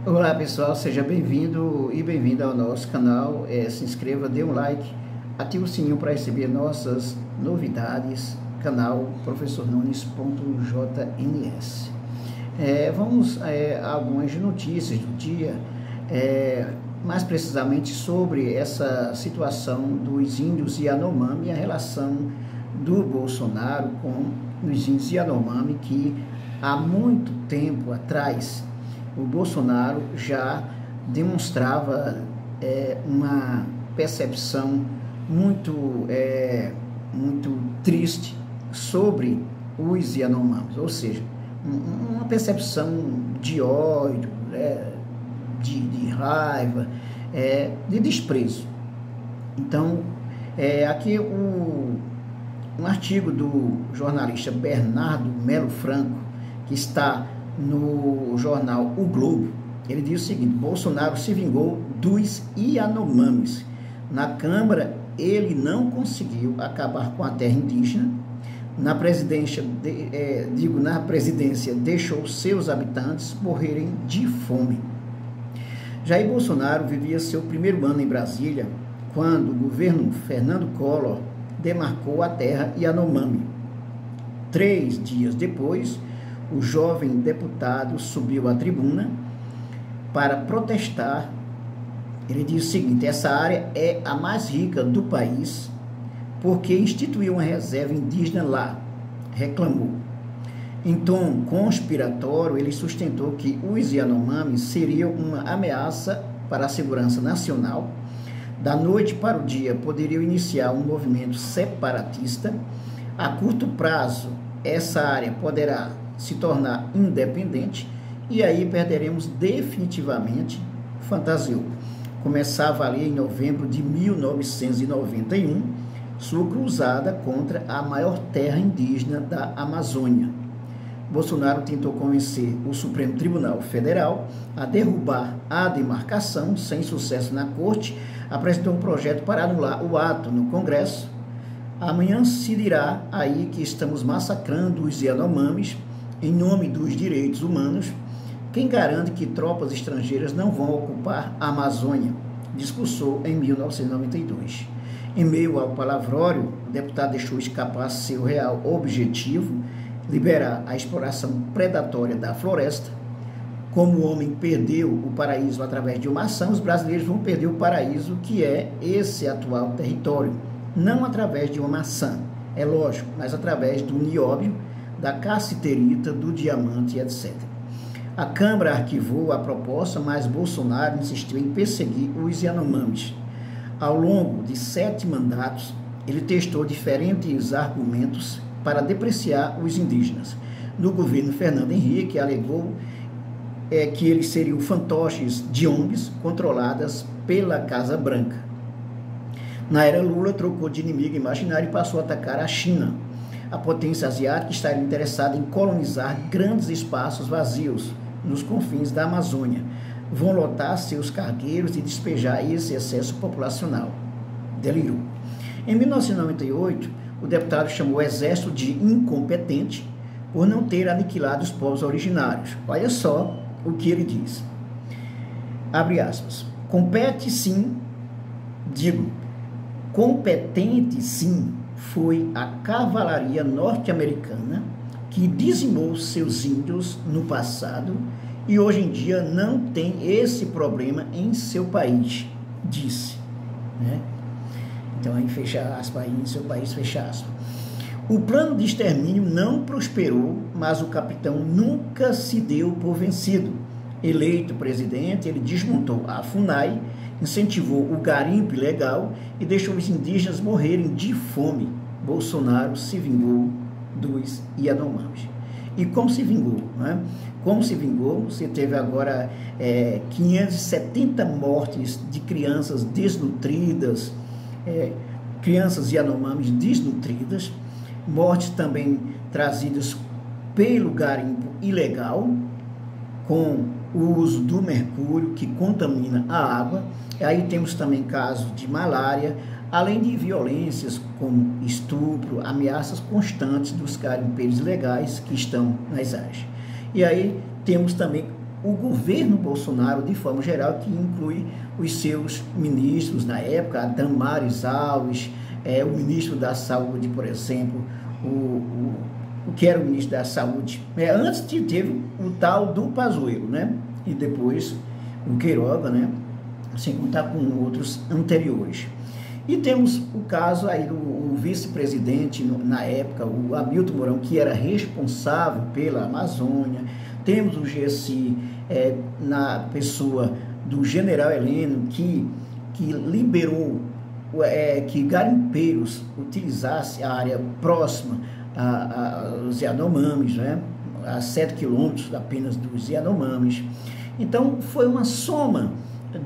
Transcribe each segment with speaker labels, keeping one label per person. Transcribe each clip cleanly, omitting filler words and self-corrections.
Speaker 1: Olá pessoal, seja bem-vindo e bem-vinda ao nosso canal. Se inscreva, dê um like, ative o sininho para receber nossas novidades. Canal professornunes.jns. Vamos a algumas notícias do dia, mais precisamente sobre essa situação dos índios Yanomami e a relação do Bolsonaro com os índios Yanomami, que há muito tempo atrás o Bolsonaro já demonstrava uma percepção muito triste sobre os Yanomamis, ou seja, uma percepção de ódio, de raiva, de desprezo. Então, aqui um artigo do jornalista Bernardo Melo Franco, que está no jornal O Globo, ele diz o seguinte: Bolsonaro se vingou dos Yanomamis. Na Câmara, ele não conseguiu acabar com a terra indígena. Na presidência, deixou seus habitantes morrerem de fome. Jair Bolsonaro vivia seu primeiro ano em Brasília, quando o governo Fernando Collor demarcou a terra Yanomami. 3 dias depois, o jovem deputado subiu à tribuna para protestar. Ele disse o seguinte: essa área é a mais rica do país porque instituiu uma reserva indígena lá, reclamou. Em tom conspiratório, ele sustentou que os Yanomamis seriam uma ameaça para a segurança nacional. Da noite para o dia, poderiam iniciar um movimento separatista. A curto prazo, essa área poderá se tornar independente e aí perderemos definitivamente, fantasiou. Começava ali em novembro de 1991 sua cruzada contra a maior terra indígena da Amazônia. Bolsonaro tentou convencer o Supremo Tribunal Federal a derrubar a demarcação. Sem sucesso na corte, apresentou um projeto para anular o ato no Congresso. Amanhã se dirá aí que estamos massacrando os Yanomamis em nome dos direitos humanos. Quem garante que tropas estrangeiras não vão ocupar a Amazônia? Discursou em 1992. Em meio ao palavrório, o deputado deixou escapar seu real objetivo: liberar a exploração predatória da floresta. Como o homem perdeu o paraíso através de uma ação, os brasileiros vão perder o paraíso, que é esse atual território. Não através de uma maçã, é lógico, mas através do nióbio, da cassiterita, do diamante, etc. A Câmara arquivou a proposta, mas Bolsonaro insistiu em perseguir os Yanomamis. Ao longo de 7 mandatos, ele testou diferentes argumentos para depreciar os indígenas. No governo Fernando Henrique, alegou que eles seriam fantoches de ONGs controladas pela Casa Branca. Na era Lula, trocou de inimigo imaginário e passou a atacar a China. A potência asiática estaria interessada em colonizar grandes espaços vazios nos confins da Amazônia. Vão lotar seus cargueiros e despejar esse excesso populacional. Delirou. Em 1998, o deputado chamou o exército de incompetente por não ter aniquilado os povos originários. Olha só o que ele diz. Abre aspas. Competente sim, foi a cavalaria norte-americana que dizimou seus índios no passado e hoje em dia não tem esse problema em seu país, disse. Então, aí fecha aspas, aí em seu país, fecha aspas. O plano de extermínio não prosperou, mas o capitão nunca se deu por vencido. Eleito presidente, ele desmontou a FUNAI, incentivou o garimpo ilegal e deixou os indígenas morrerem de fome. Bolsonaro se vingou dos Yanomamis. E como se vingou? Como se vingou? Você teve agora 570 mortes de crianças desnutridas, crianças Yanomamis desnutridas, mortes também trazidas pelo garimpo ilegal, com o uso do mercúrio, que contamina a água. Aí temos também casos de malária, além de violências como estupro, ameaças constantes dos garimpeiros ilegais que estão nas áreas. E aí temos também o governo Bolsonaro, de forma geral, que inclui os seus ministros na época, a Damares Alves, o ministro da Saúde, por exemplo, o que era o ministro da Saúde, antes teve o tal do Pazuello, né? E depois o Queiroga, né? Sem contar com outros anteriores. E temos o caso aí do vice-presidente na época, o Hamilton Mourão, que era responsável pela Amazônia. Temos o GSI na pessoa do general Heleno, que liberou que garimpeiros utilizassem a área próxima aos Yanomamis, né? A 7 quilômetros apenas dos Yanomamis. Então, foi uma soma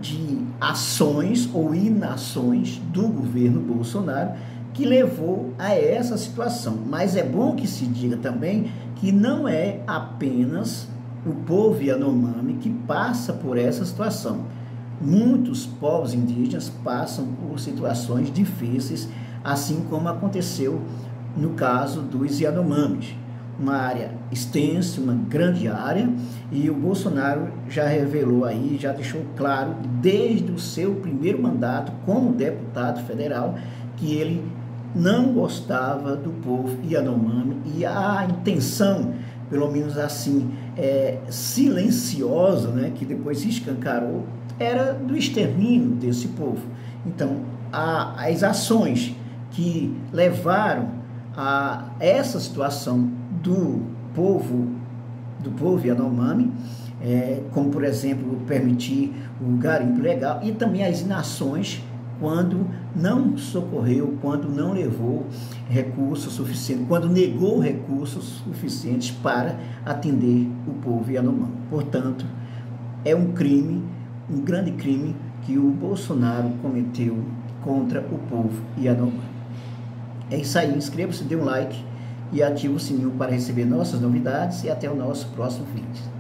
Speaker 1: de ações ou inações do governo Bolsonaro que levou a essa situação. Mas é bom que se diga também que não é apenas o povo Yanomami que passa por essa situação. Muitos povos indígenas passam por situações difíceis, assim como aconteceu no caso dos Yanomamis. Uma área extensa, uma grande área, e o Bolsonaro já revelou aí, já deixou claro, desde o seu primeiro mandato como deputado federal, que ele não gostava do povo Yanomami, e a intenção, pelo menos assim, silenciosa, né, que depois se escancarou, era do extermínio desse povo. Então, as ações que levaram a essa situação do povo Yanomami, como, por exemplo, permitir o garimpo ilegal, e também as inações quando não socorreu, quando não levou recursos suficientes, quando negou recursos suficientes para atender o povo Yanomami. Portanto, é um crime, um grande crime que o Bolsonaro cometeu contra o povo Yanomami. É isso aí, inscreva-se, dê um like e ative o sininho para receber nossas novidades, e até o nosso próximo vídeo.